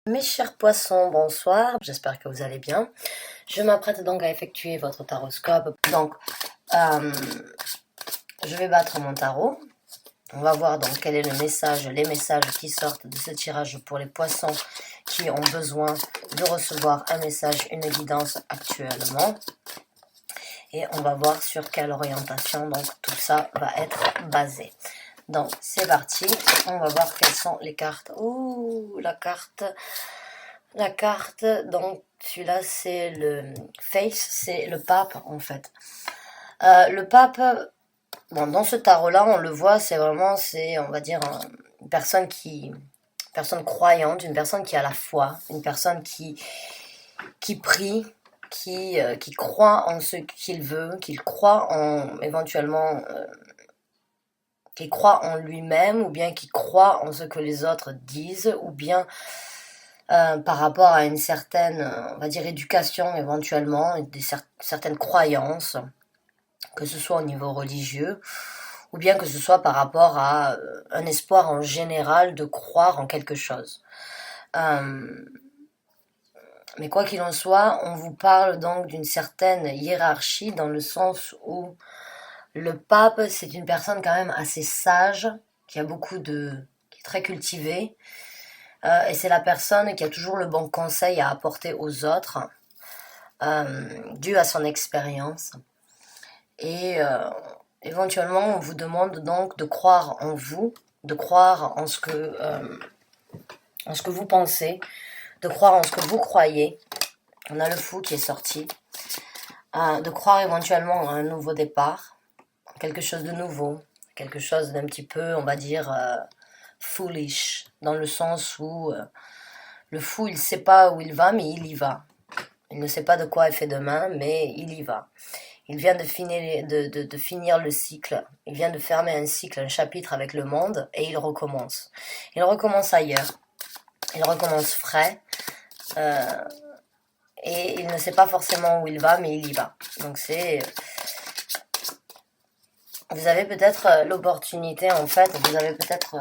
Mes chers poissons, bonsoir, j'espère que vous allez bien. Je m'apprête donc à effectuer votre taroscope. Donc, je vais battre mon tarot. On va voir donc quel est le message, les messages qui sortent de ce tirage pour les poissons qui ont besoin de recevoir un message, une guidance actuellement. Et on va voir sur quelle orientation donc tout ça va être basé. Donc, c'est parti. On va voir quelles sont les cartes. Ouh, la carte, donc celui-là c'est le face, c'est le pape en fait. Le pape, bon, dans ce tarot-là, on le voit, on va dire, une personne croyante, une personne qui a la foi, une personne qui prie, qui croit en ce qu'il veut, qu'il croit en, éventuellement, qui croit en lui-même, ou bien qui croit en ce que les autres disent, ou bien par rapport à une certaine, on va dire, éducation éventuellement, et certaines croyances, que ce soit au niveau religieux, ou bien que ce soit par rapport à un espoir en général de croire en quelque chose. Mais quoi qu'il en soit, on vous parle donc d'une certaine hiérarchie dans le sens où le pape, c'est une personne quand même assez sage, qui est très cultivée, et c'est la personne qui a toujours le bon conseil à apporter aux autres, dû à son expérience. Et éventuellement, on vous demande donc de croire en vous, de croire en ce que vous pensez, de croire en ce que vous croyez. On a le fou qui est sorti. De croire éventuellement à un nouveau départ, quelque chose de nouveau, quelque chose d'un petit peu, on va dire, foolish, dans le sens où le fou, il ne sait pas où il va, mais il y va. Il ne sait pas de quoi est fait demain, mais il y va. Il vient de finir le cycle. Il vient de fermer un cycle, un chapitre avec le monde, et il recommence. Il recommence ailleurs. Il recommence frais. Et il ne sait pas forcément où il va, mais il y va. Donc vous avez peut-être l'opportunité, en fait, vous avez peut-être...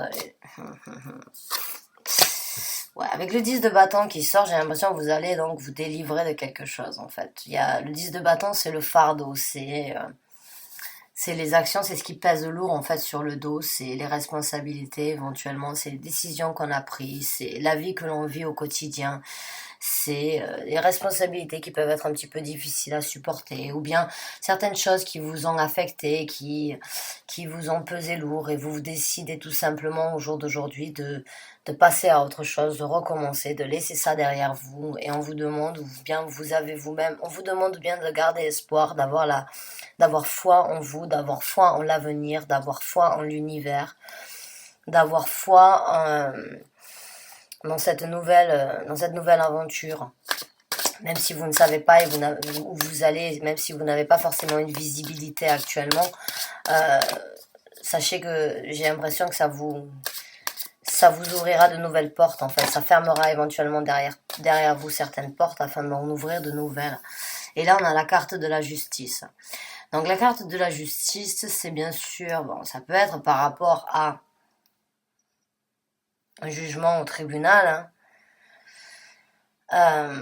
ouais, avec le 10 de bâton qui sort, j'ai l'impression que vous allez donc vous délivrer de quelque chose, en fait. Le 10 de bâton, c'est le fardeau, c'est les actions, c'est ce qui pèse lourd en fait sur le dos, c'est les responsabilités éventuellement, c'est les décisions qu'on a prises, c'est la vie que l'on vit au quotidien, c'est les responsabilités qui peuvent être un petit peu difficiles à supporter, ou bien certaines choses qui vous ont affecté, qui vous ont pesé lourd, et vous décidez tout simplement au jour d'aujourd'hui de passer à autre chose, de recommencer, de laisser ça derrière vous, et on vous demande, ou bien vous avez vous-même, on vous demande bien de garder espoir, d'avoir foi en vous, d'avoir foi en l'avenir, d'avoir foi en l'univers, d'avoir foi dans cette nouvelle aventure. Même si vous ne savez pas où vous allez, même si vous n'avez pas forcément une visibilité actuellement, sachez que j'ai l'impression que ça vous ouvrira de nouvelles portes en fait. Ça fermera éventuellement derrière vous certaines portes afin d'en ouvrir de nouvelles. Et là, on a la carte de la justice. Donc la carte de la justice, c'est bien sûr, bon, ça peut être par rapport à un jugement au tribunal, hein.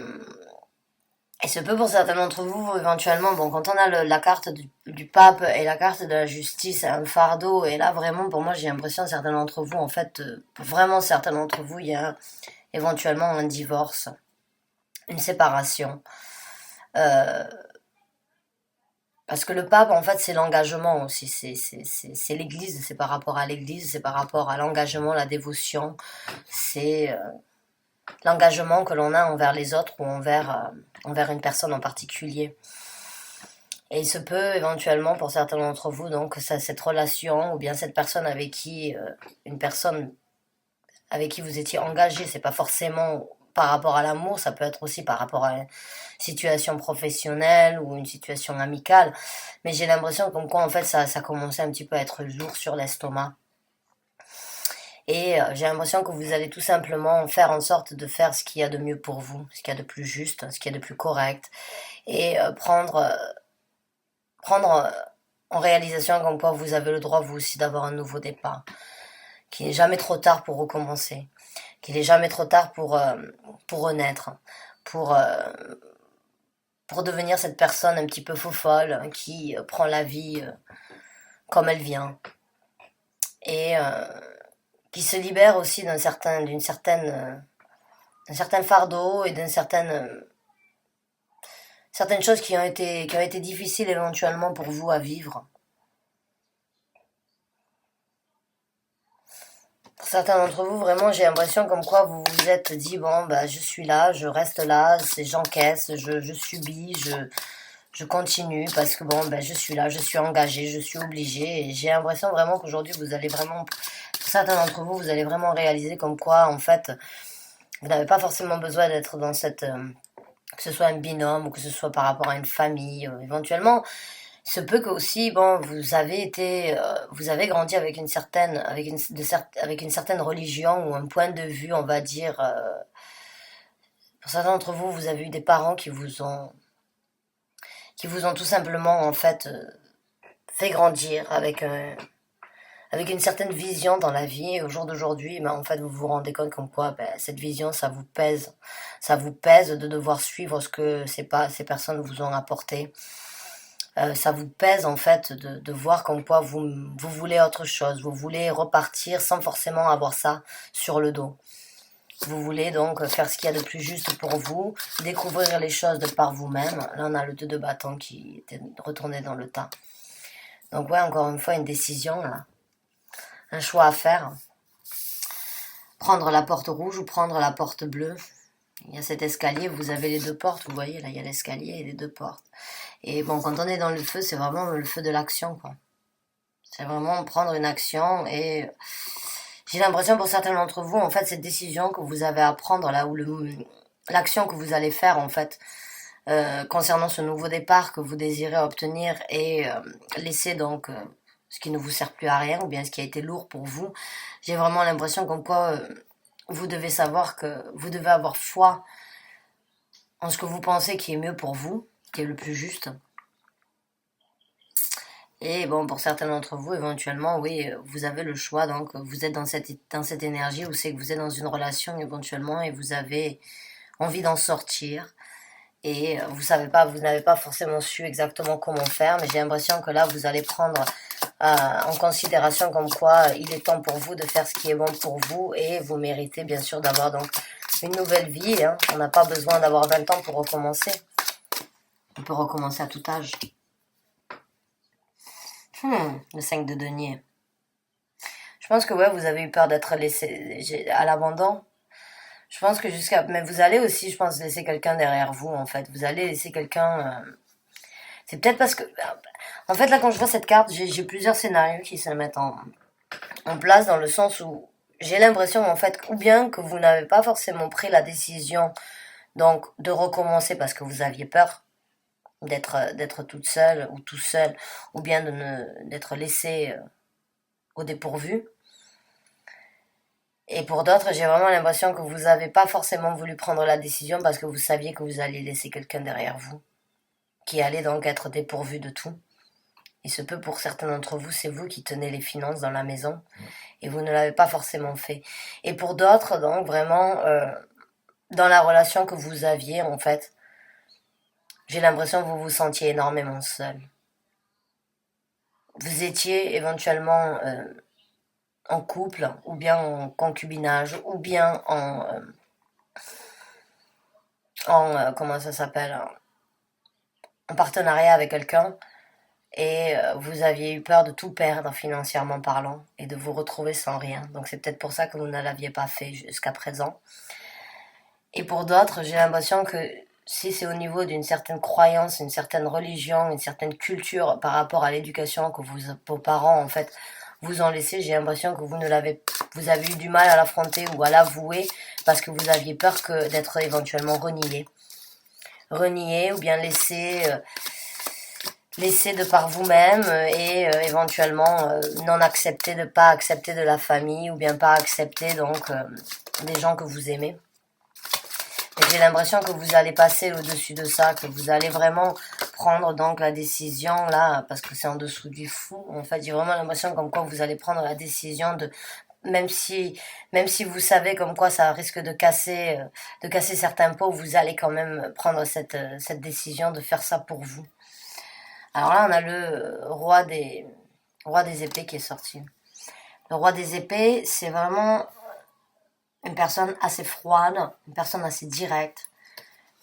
Et ce peut pour certains d'entre vous, éventuellement, bon, quand on a la carte du pape et la carte de la justice, un fardeau, et là vraiment, pour moi, j'ai l'impression, certains d'entre vous, en fait, pour vraiment certains d'entre vous, il y a éventuellement un divorce, une séparation. Parce que le pape, en fait, c'est l'engagement aussi. C'est l'église, c'est par rapport à l'église, c'est par rapport à l'engagement, la dévotion. C'est l'engagement que l'on a envers les autres ou envers une personne en particulier. Et il se peut éventuellement pour certains d'entre vous, donc, cette relation ou bien cette personne avec qui, une personne avec qui vous étiez engagé, c'est pas forcément par rapport à l'amour, ça peut être aussi par rapport à une situation professionnelle ou une situation amicale. Mais j'ai l'impression comme quoi en fait ça commençait un petit peu à être lourd sur l'estomac. Et j'ai l'impression que vous allez tout simplement faire en sorte de faire ce qu'il y a de mieux pour vous, ce qu'il y a de plus juste, ce qu'il y a de plus correct. Et prendre en réalisation comme quoi vous avez le droit vous aussi d'avoir un nouveau départ. Qu'il n'est jamais trop tard pour recommencer. qu'il n'est jamais trop tard pour renaître, pour, pour devenir cette personne un petit peu faux-folle qui prend la vie comme elle vient et qui se libère aussi d'un certain fardeau et d'une certaines choses qui ont été difficiles éventuellement pour vous à vivre. Pour certains d'entre vous, vraiment, j'ai l'impression comme quoi vous vous êtes dit, bon, bah, je suis là, je reste là, j'encaisse, je subis, je continue parce que, bon, bah, je suis là, je suis engagée, je suis obligée. Et j'ai l'impression vraiment qu'aujourd'hui, vous allez vraiment, pour certains d'entre vous, vous allez vraiment réaliser comme quoi, en fait, vous n'avez pas forcément besoin d'être dans cette... que ce soit un binôme ou que ce soit par rapport à une famille, éventuellement. Il se peut que aussi, bon, vous avez grandi avec avec une certaine religion ou un point de vue, on va dire. Pour certains d'entre vous, vous avez eu des parents qui vous ont tout simplement en fait fait grandir avec une certaine vision dans la vie. Et au jour d'aujourd'hui, ben, en fait, vous vous rendez compte comme quoi ben, cette vision, ça vous pèse de devoir suivre ce que ces personnes vous ont apporté. Ça vous pèse en fait de voir comme quoi vous voulez autre chose, vous voulez repartir sans forcément avoir ça sur le dos. Vous voulez donc faire ce qu'il y a de plus juste pour vous, découvrir les choses de par vous-même. Là, on a le 2 de bâton qui était retourné dans le tas. Donc ouais, encore une fois, une décision, là. Un choix à faire. Prendre la porte rouge ou prendre la porte bleue. Il y a cet escalier, vous avez les deux portes, vous voyez, là, il y a l'escalier et les deux portes. Et bon, quand on est dans le feu, c'est vraiment le feu de l'action, quoi. C'est vraiment prendre une action et j'ai l'impression pour certains d'entre vous, en fait, cette décision que vous avez à prendre là, ou l'action que vous allez faire, en fait, concernant ce nouveau départ que vous désirez obtenir et laisser donc ce qui ne vous sert plus à rien ou bien ce qui a été lourd pour vous, j'ai vraiment l'impression comme quoi vous devez savoir que vous devez avoir foi en ce que vous pensez qui est mieux pour vous, qui est le plus juste. Et bon, pour certains d'entre vous, éventuellement, oui, vous avez le choix. Donc, vous êtes dans cette énergie où c'est que vous êtes dans une relation éventuellement et vous avez envie d'en sortir. Et vous n'avez pas forcément su exactement comment faire, mais j'ai l'impression que là, vous allez prendre en considération comme quoi il est temps pour vous de faire ce qui est bon pour vous et vous méritez bien sûr d'avoir donc une nouvelle vie. Hein. On n'a pas besoin d'avoir 20 ans pour recommencer. On peut recommencer à tout âge. Le 5 de denier. Je pense que ouais, vous avez eu peur d'être laissé à l'abandon. Je pense que mais vous allez aussi, je pense, laisser quelqu'un derrière vous, en fait. Vous allez laisser quelqu'un... C'est peut-être parce que... En fait, là, quand je vois cette carte, j'ai plusieurs scénarios qui se mettent en place dans le sens où j'ai l'impression, en fait, ou bien que vous n'avez pas forcément pris la décision, donc, de recommencer parce que vous aviez peur d'être toute seule ou tout seul, ou bien d'être laissé au dépourvu. Et pour d'autres, j'ai vraiment l'impression que vous n'avez pas forcément voulu prendre la décision parce que vous saviez que vous alliez laisser quelqu'un derrière vous, qui allait donc être dépourvu de tout. Il se peut pour certains d'entre vous, c'est vous qui tenez les finances dans la maison, et vous ne l'avez pas forcément fait. Et pour d'autres, donc, vraiment, dans la relation que vous aviez, en fait, j'ai l'impression que vous vous sentiez énormément seul. Vous étiez éventuellement en couple, ou bien en concubinage, ou bien comment ça s'appelle, en partenariat avec quelqu'un, et vous aviez eu peur de tout perdre financièrement parlant, et de vous retrouver sans rien. Donc c'est peut-être pour ça que vous ne l'aviez pas fait jusqu'à présent. Et pour d'autres, j'ai l'impression que si c'est au niveau d'une certaine croyance, une certaine religion, une certaine culture par rapport à l'éducation que vos parents en fait vous ont laissé, j'ai l'impression que vous avez eu du mal à l'affronter ou à l'avouer parce que vous aviez peur d'être éventuellement renié ou bien laissé de par vous-même et éventuellement non accepté, de pas accepter de la famille ou bien pas accepter donc des gens que vous aimez. J'ai l'impression que vous allez passer au-dessus de ça, que vous allez vraiment prendre donc la décision là, parce que c'est en dessous du fou. En fait, j'ai vraiment l'impression comme quoi vous allez prendre la décision de même si vous savez comme quoi ça risque de casser certains pots, vous allez quand même prendre cette décision de faire ça pour vous. Alors là, on a le roi des épées qui est sorti. Le roi des épées, c'est vraiment une personne assez froide, une personne assez directe,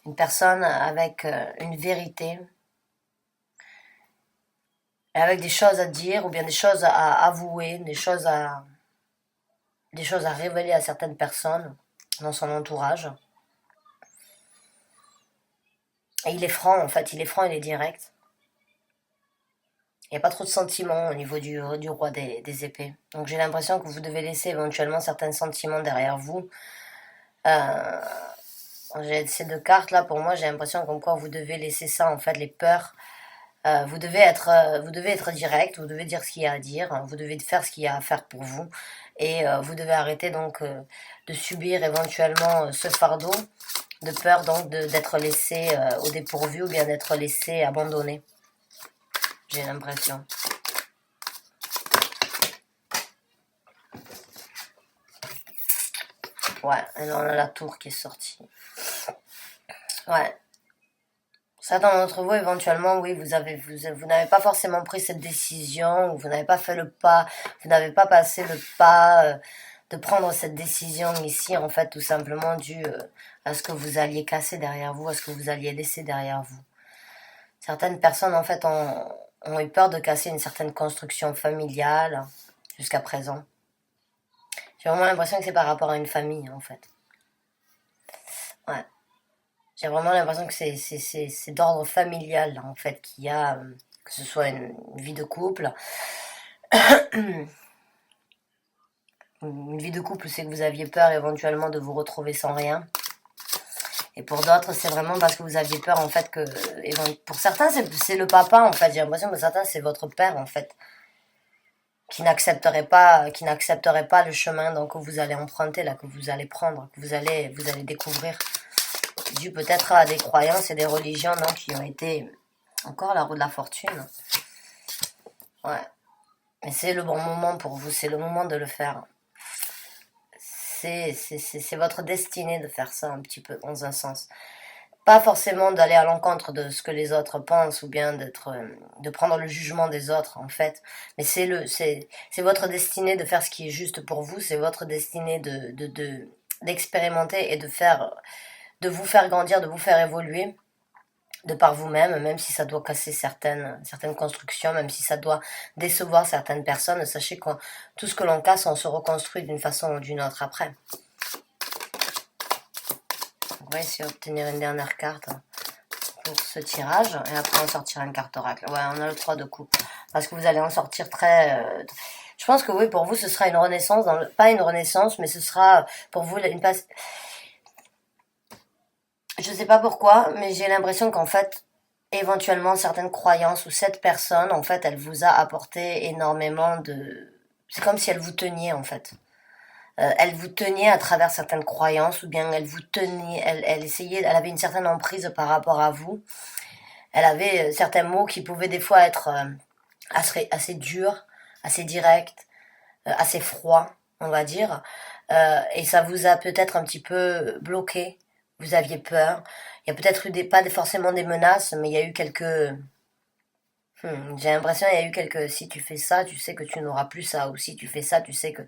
une personne avec une vérité, avec des choses à dire ou bien des choses à avouer, des choses à révéler à certaines personnes dans son entourage. Et il est franc, en fait, il est franc, il est direct. Il n'y a pas trop de sentiments au niveau du roi des épées. Donc j'ai l'impression que vous devez laisser éventuellement certains sentiments derrière vous. J'ai ces deux cartes là, pour moi, j'ai l'impression comme quoi vous devez laisser ça, en fait, les peurs. Vous devez être direct, vous devez dire ce qu'il y a à dire, hein, vous devez faire ce qu'il y a à faire pour vous. Et vous devez arrêter donc de subir éventuellement ce fardeau de peur donc d'être laissé au dépourvu ou bien d'être laissé abandonné. J'ai l'impression. Ouais, alors on a la tour qui est sortie. Ouais. Certains d'entre vous, éventuellement, oui, vous n'avez pas forcément pris cette décision, ou vous n'avez pas fait le pas, vous n'avez pas passé le pas de prendre cette décision ici, en fait, tout simplement dû à ce que vous alliez casser derrière vous, à ce que vous alliez laisser derrière vous. Certaines personnes, en fait, ont eu peur de casser une certaine construction familiale jusqu'à présent. J'ai vraiment l'impression que c'est par rapport à une famille, en fait. Ouais. J'ai vraiment l'impression que c'est d'ordre familial, là, en fait, qu'il y a, que ce soit une vie de couple. Une vie de couple, c'est que vous aviez peur éventuellement de vous retrouver sans rien. Et pour d'autres, c'est vraiment parce que vous aviez peur, en fait, que... Pour certains, c'est le papa, en fait. J'ai l'impression que certains, c'est votre père, en fait, qui n'accepterait pas le chemin donc, que vous allez emprunter, là, que vous allez prendre, que vous allez découvrir. Dû peut-être à des croyances et des religions non, qui ont été... Encore la roue de la fortune. Ouais. Mais c'est le bon moment pour vous, c'est le moment de le faire. C'est votre destinée de faire ça un petit peu, dans un sens. Pas forcément d'aller à l'encontre de ce que les autres pensent ou bien de prendre le jugement des autres, en fait. Mais c'est votre destinée de faire ce qui est juste pour vous, c'est votre destinée d'expérimenter et de vous faire grandir, de vous faire évoluer de par vous-même, même si ça doit casser certaines constructions, même si ça doit décevoir certaines personnes, sachez que tout ce que l'on casse, on se reconstruit d'une façon ou d'une autre après. On va essayer d'obtenir une dernière carte pour ce tirage, et après on sortira une carte oracle. Ouais, on a le 3 de coupe, parce que vous allez en sortir très... Je pense que oui, pour vous, ce sera une renaissance, pas une renaissance, mais ce sera pour vous une passe... Je sais pas pourquoi, mais j'ai l'impression qu'en fait, éventuellement, certaines croyances ou cette personne, en fait, elle vous a apporté énormément de... C'est comme si elle vous teniait, en fait. Elle vous tenait à travers certaines croyances, ou bien elle vous tenait, elle essayait, elle avait une certaine emprise par rapport à vous. Elle avait certains mots qui pouvaient des fois être assez durs, assez directs, assez froids, on va dire. Et ça vous a peut-être un petit peu bloqué. Vous aviez peur. Il y a peut-être eu pas forcément des menaces, mais il y a eu quelques... j'ai l'impression qu'il y a eu quelques... Si tu fais ça, tu sais que tu n'auras plus ça. Ou si tu fais ça, tu sais que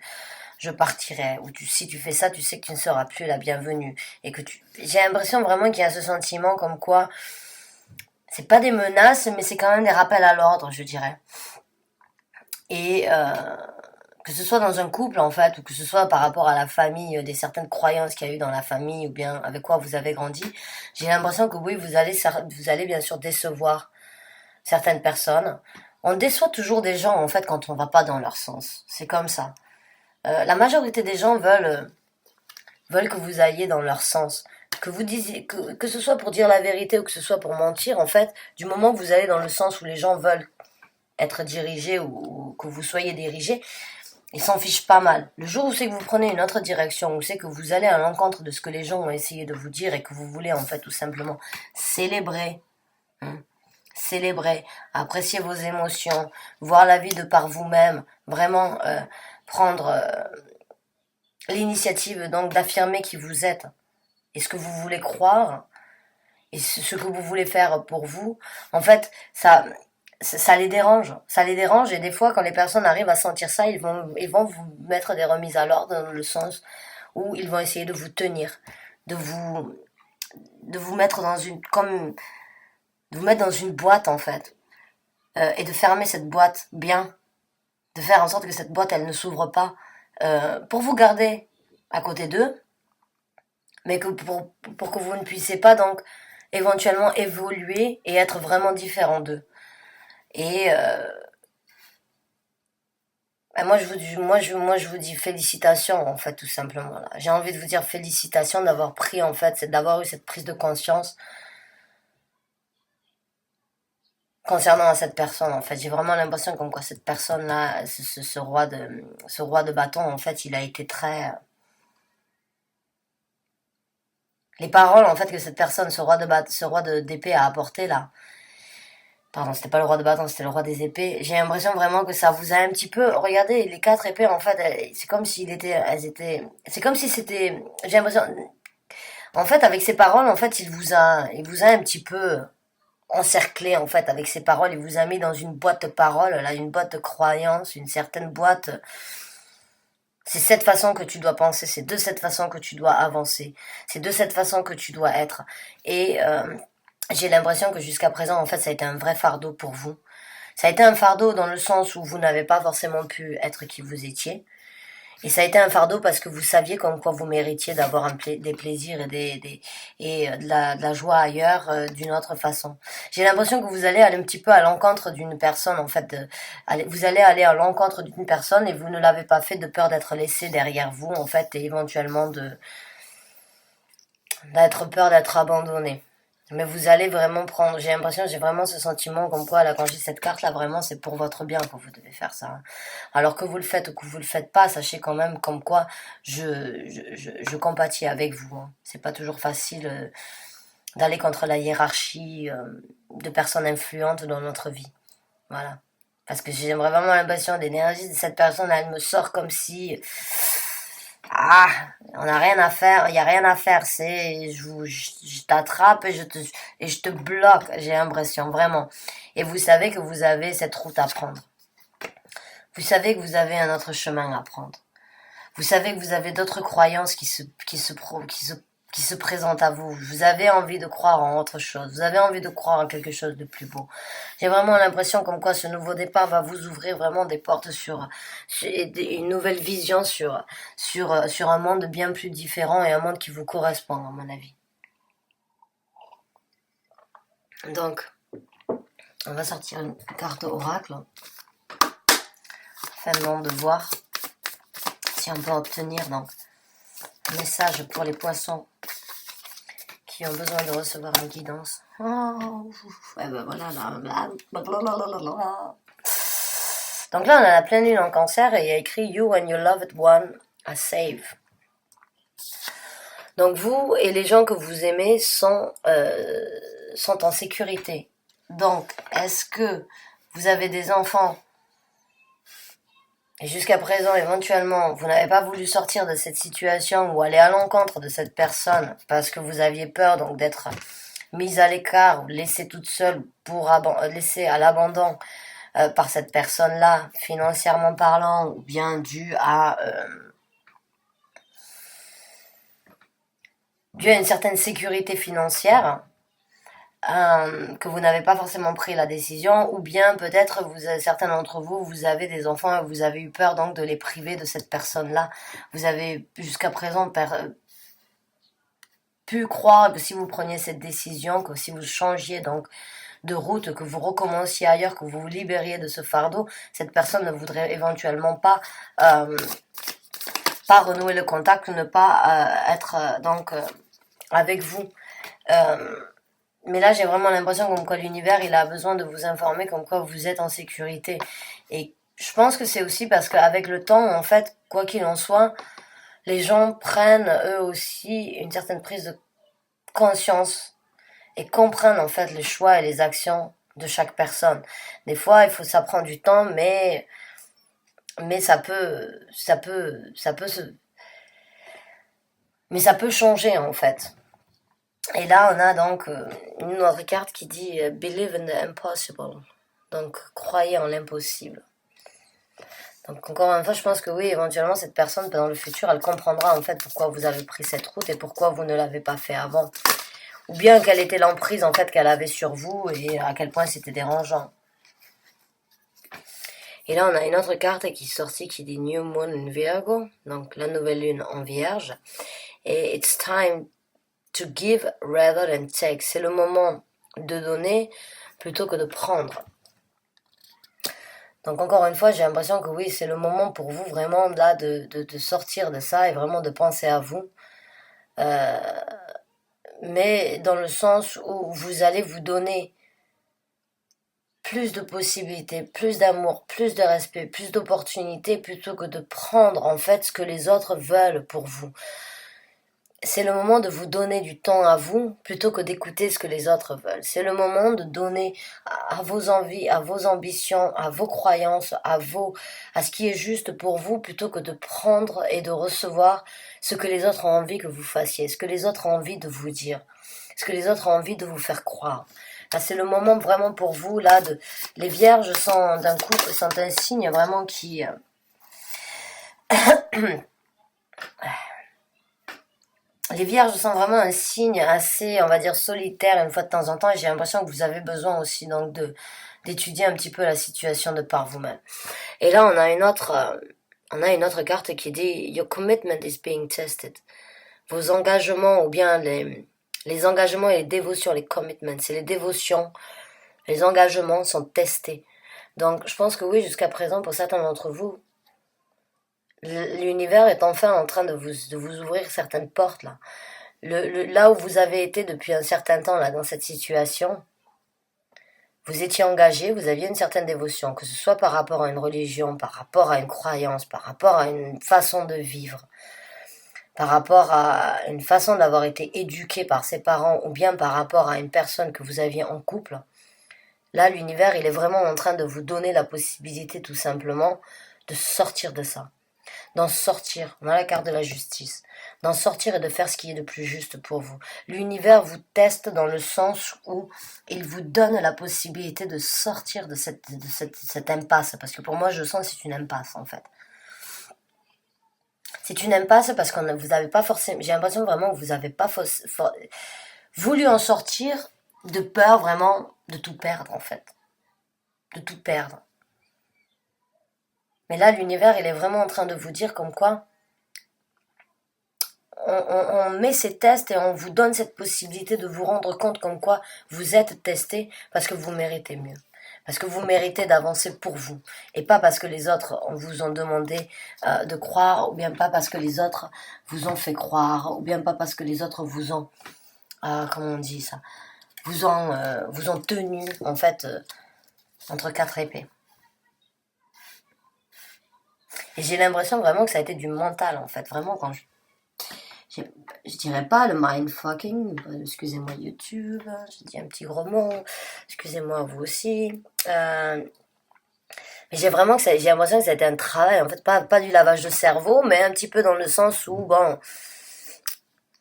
je partirai. Ou si tu fais ça, tu sais que tu ne seras plus la bienvenue. Et que J'ai l'impression vraiment qu'il y a ce sentiment comme quoi... C'est pas des menaces, mais c'est quand même des rappels à l'ordre, je dirais. Et... que ce soit dans un couple en fait, ou que ce soit par rapport à la famille, des certaines croyances qu'il y a eu dans la famille, ou bien avec quoi vous avez grandi, j'ai l'impression que oui, vous allez bien sûr décevoir certaines personnes. On déçoit toujours des gens en fait quand on va pas dans leur sens. C'est comme ça. La majorité des gens veulent que vous alliez dans leur sens. Que vous disiez, que ce soit pour dire la vérité ou que ce soit pour mentir, en fait, du moment que vous allez dans le sens où les gens veulent être dirigés ou que vous soyez dirigés, ils s'en fichent pas mal. Le jour où c'est que vous prenez une autre direction, où c'est que vous allez à l'encontre de ce que les gens ont essayé de vous dire et que vous voulez en fait tout simplement célébrer, célébrer, apprécier vos émotions, voir la vie de par vous-même, vraiment prendre l'initiative donc d'affirmer qui vous êtes et ce que vous voulez croire et ce que vous voulez faire pour vous, en fait, ça les dérange. Ça les dérange et des fois, quand les personnes arrivent à sentir ça, ils vont vous mettre des remises à l'ordre dans le sens où ils vont essayer de vous tenir, de vous, de vous mettre dans une, comme, de vous mettre dans une boîte en fait, et de fermer cette boîte bien, de faire en sorte que cette boîte, elle ne s'ouvre pas, pour vous garder à côté d'eux, mais que pour que vous ne puissiez pas donc éventuellement évoluer et être vraiment différent d'eux. Et moi je vous dis félicitations en fait tout simplement là. J'ai envie de vous dire félicitations d'avoir pris en fait, d'avoir eu cette prise de conscience concernant cette personne en fait. J'ai vraiment l'impression comme quoi cette personne là, ce roi de bâton en fait, il a été très les paroles en fait que cette personne, ce roi d'épée a apporté là. Pardon, c'était pas le roi de bâton, c'était le roi des épées. J'ai l'impression vraiment que ça vous a un petit peu. Regardez, les quatre épées, en fait, c'est comme s'il était, elles étaient. C'est comme si c'était. J'ai l'impression. En fait, avec ses paroles, en fait, il vous a un petit peu encerclé, en fait, avec ses paroles. Il vous a mis dans une boîte de paroles, là, une boîte de croyances, une certaine boîte. C'est cette façon que tu dois penser, c'est de cette façon que tu dois avancer, c'est de cette façon que tu dois être. Et j'ai l'impression que jusqu'à présent, en fait, ça a été un vrai fardeau pour vous. Ça a été un fardeau dans le sens où vous n'avez pas forcément pu être qui vous étiez. Et ça a été un fardeau parce que vous saviez comme quoi vous méritiez d'avoir des plaisirs et, de la joie ailleurs d'une autre façon. J'ai l'impression que vous allez aller un petit peu à l'encontre d'une personne, en fait. Vous allez aller à l'encontre d'une personne et vous ne l'avez pas fait de peur d'être laissé derrière vous, en fait, et éventuellement d'être peur d'être abandonné. Mais vous allez vraiment prendre, j'ai l'impression, j'ai vraiment ce sentiment comme quoi, là, quand j'ai cette carte, là, vraiment, c'est pour votre bien que vous devez faire ça. Alors que vous le faites ou que vous le faites pas, sachez quand même comme quoi je compatis avec vous. Hein. C'est pas toujours facile d'aller contre la hiérarchie de personnes influentes dans notre vie. Voilà. Parce que j'ai vraiment l'impression d'énergie de cette personne, elle me sort comme si ah, on n'a rien à faire, il n'y a rien à faire, c'est je t'attrape et je te bloque, j'ai l'impression, vraiment. Et vous savez que vous avez cette route à prendre. Vous savez que vous avez un autre chemin à prendre. Vous savez que vous avez d'autres croyances qui se présentent à vous. Vous avez envie de croire en autre chose. Vous avez envie de croire en quelque chose de plus beau. J'ai vraiment l'impression comme quoi ce nouveau départ va vous ouvrir vraiment des portes sur une nouvelle vision sur un monde bien plus différent et un monde qui vous correspond, à mon avis. Donc, on va sortir une carte oracle afin de voir si on peut obtenir donc un message pour les poissons qui ont besoin de recevoir une guidance. Oh, et ben voilà, là. Donc là, on a la pleine lune en cancer et il y a écrit You and your loved one are safe. Donc vous et les gens que vous aimez sont en sécurité. Donc, est-ce que vous avez des enfants et jusqu'à présent, éventuellement, vous n'avez pas voulu sortir de cette situation ou aller à l'encontre de cette personne parce que vous aviez peur donc d'être mise à l'écart ou laissée toute seule pour laissée à l'abandon par cette personne-là, financièrement parlant, ou bien dû à une certaine sécurité financière. Que vous n'avez pas forcément pris la décision, ou bien peut-être certains d'entre vous, vous avez des enfants et vous avez eu peur donc de les priver de cette personne-là. Vous avez jusqu'à présent pu croire que si vous preniez cette décision, que si vous changiez donc de route, que vous recommenciez ailleurs, que vous vous libériez de ce fardeau, cette personne ne voudrait éventuellement pas renouer le contact, ne pas être donc avec vous. Mais là, j'ai vraiment l'impression comme quoi l'univers, il a besoin de vous informer comme quoi vous êtes en sécurité. Et je pense que c'est aussi parce qu'avec le temps, en fait, quoi qu'il en soit, les gens prennent eux aussi une certaine prise de conscience et comprennent en fait les choix et les actions de chaque personne. Des fois, ça prend du temps, mais ça peut Mais ça peut changer en fait. Et là, on a donc une autre carte qui dit Believe in the impossible. Donc, croyez en l'impossible. Donc, encore une fois, je pense que oui, éventuellement, cette personne, dans le futur, elle comprendra en fait pourquoi vous avez pris cette route et pourquoi vous ne l'avez pas fait avant. Ou bien quelle était l'emprise en fait qu'elle avait sur vous et à quel point c'était dérangeant. Et là, on a une autre carte qui est sortie qui dit New Moon in Virgo, donc la nouvelle lune en Vierge. Et it's time to give rather than take. C'est le moment de donner plutôt que de prendre. Donc encore une fois, j'ai l'impression que oui, c'est le moment pour vous vraiment là de sortir de ça et vraiment de penser à vous. Mais dans le sens où vous allez vous donner plus de possibilités, plus d'amour, plus de respect, plus d'opportunités plutôt que de prendre en fait ce que les autres veulent pour vous. C'est le moment de vous donner du temps à vous plutôt que d'écouter ce que les autres veulent. C'est le moment de donner à vos envies, à vos ambitions, à vos croyances, à ce qui est juste pour vous plutôt que de prendre et de recevoir ce que les autres ont envie que vous fassiez, ce que les autres ont envie de vous dire, ce que les autres ont envie de vous faire croire. Là, c'est le moment vraiment pour vous, là, les vierges sont d'un coup, sont un signe vraiment qui... Les vierges sont vraiment un signe assez, on va dire, solitaire une fois de temps en temps et j'ai l'impression que vous avez besoin aussi donc d'étudier un petit peu la situation de par vous-même. Et là, on a une autre carte qui dit Your commitment is being tested. Vos engagements ou bien les engagements et les dévotions, les commitments, c'est les dévotions, les engagements sont testés. Donc, je pense que oui, jusqu'à présent, pour certains d'entre vous, l'univers est enfin en train de vous ouvrir certaines portes là. Là où vous avez été depuis un certain temps là dans cette situation, vous étiez engagé, vous aviez une certaine dévotion, que ce soit par rapport à une religion, par rapport à une croyance, par rapport à une façon de vivre, par rapport à une façon d'avoir été éduqué par ses parents ou bien par rapport à une personne que vous aviez en couple. Là, l'univers, il est vraiment en train de vous donner la possibilité tout simplement de sortir de ça. D'en sortir, on a la carte de la justice, d'en sortir et de faire ce qui est le plus juste pour vous. L'univers vous teste dans le sens où il vous donne la possibilité de sortir de cette impasse, parce que pour moi je sens que c'est une impasse en fait. C'est une impasse parce que vous n'avez pas forcément, j'ai l'impression vraiment que vous n'avez pas voulu en sortir de peur vraiment de tout perdre en fait, de tout perdre. Mais là l'univers il est vraiment en train de vous dire comme quoi on met ces tests et on vous donne cette possibilité de vous rendre compte comme quoi vous êtes testé parce que vous méritez mieux. Parce que vous méritez d'avancer pour vous. Et pas parce que les autres vous ont demandé de croire, ou bien pas parce que les autres vous ont fait croire, ou bien pas parce que les autres vous ont, comment on dit ça, vous ont tenu, en fait, entre quatre épées. Et j'ai l'impression vraiment que ça a été du mental, en fait. Vraiment, quand je dirais pas le mindfucking, excusez-moi YouTube, j'ai dit un petit gros mot, excusez-moi vous aussi. Mais j'ai l'impression que ça a été un travail, en fait, pas du lavage de cerveau, mais un petit peu dans le sens où, bon,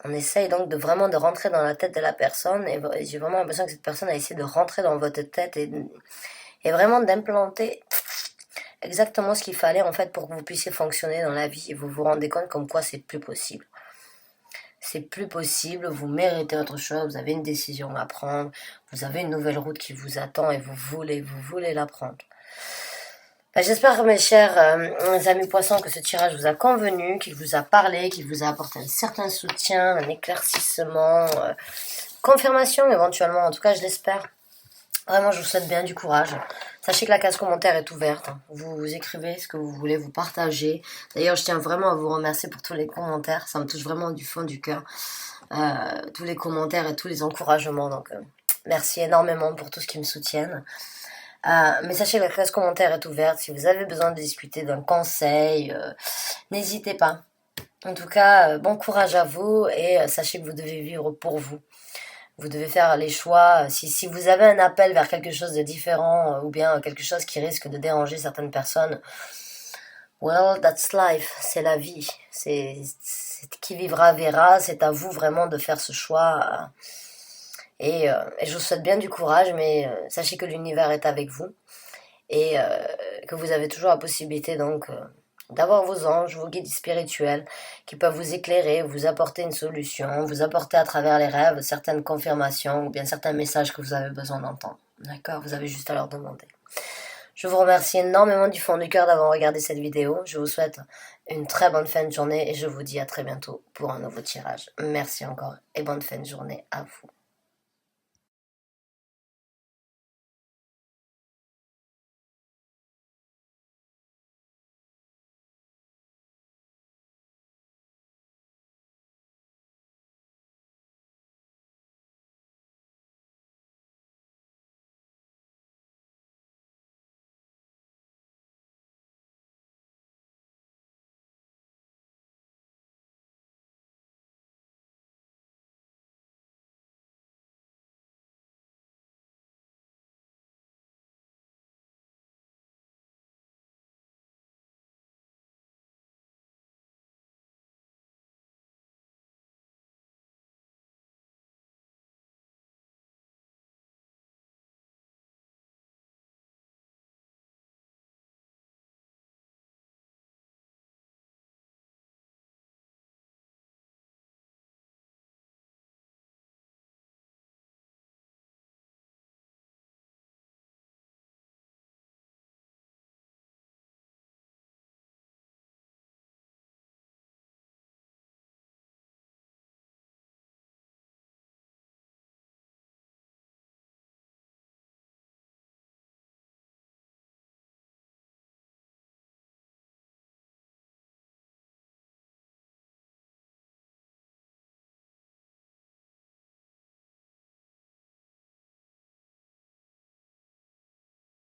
on essaye donc de rentrer dans la tête de la personne, et j'ai vraiment l'impression que cette personne a essayé de rentrer dans votre tête et vraiment d'implanter exactement ce qu'il fallait, en fait, pour que vous puissiez fonctionner dans la vie, et vous vous rendez compte comme quoi c'est plus possible. C'est plus possible, vous méritez autre chose, vous avez une décision à prendre, vous avez une nouvelle route qui vous attend et vous voulez la prendre. J'espère, mes chers amis poissons, que ce tirage vous a convenu, qu'il vous a parlé, qu'il vous a apporté un certain soutien, un éclaircissement, confirmation éventuellement, en tout cas je l'espère. Vraiment, je vous souhaite bien du courage. Sachez que la case commentaire est ouverte. Vous écrivez ce que vous voulez, vous partagez. D'ailleurs, je tiens vraiment à vous remercier pour tous les commentaires. Ça me touche vraiment du fond du cœur. Tous les commentaires et tous les encouragements. Donc, merci énormément pour tout ce qui me soutiennent. Mais sachez que la case commentaire est ouverte. Si vous avez besoin de discuter d'un conseil, n'hésitez pas. En tout cas, bon courage à vous et sachez que vous devez vivre pour vous. Vous devez faire les choix. Si vous avez un appel vers quelque chose de différent ou bien quelque chose qui risque de déranger certaines personnes, well, that's life. C'est la vie. C'est qui vivra verra, c'est à vous vraiment de faire ce choix. Et je vous souhaite bien du courage, mais sachez que l'univers est avec vous et que vous avez toujours la possibilité donc d'avoir vos anges, vos guides spirituels qui peuvent vous éclairer, vous apporter une solution, vous apporter à travers les rêves certaines confirmations ou bien certains messages que vous avez besoin d'entendre. D'accord? Vous avez juste à leur demander. Je vous remercie énormément du fond du cœur d'avoir regardé cette vidéo. Je vous souhaite une très bonne fin de journée et je vous dis à très bientôt pour un nouveau tirage. Merci encore et bonne fin de journée à vous.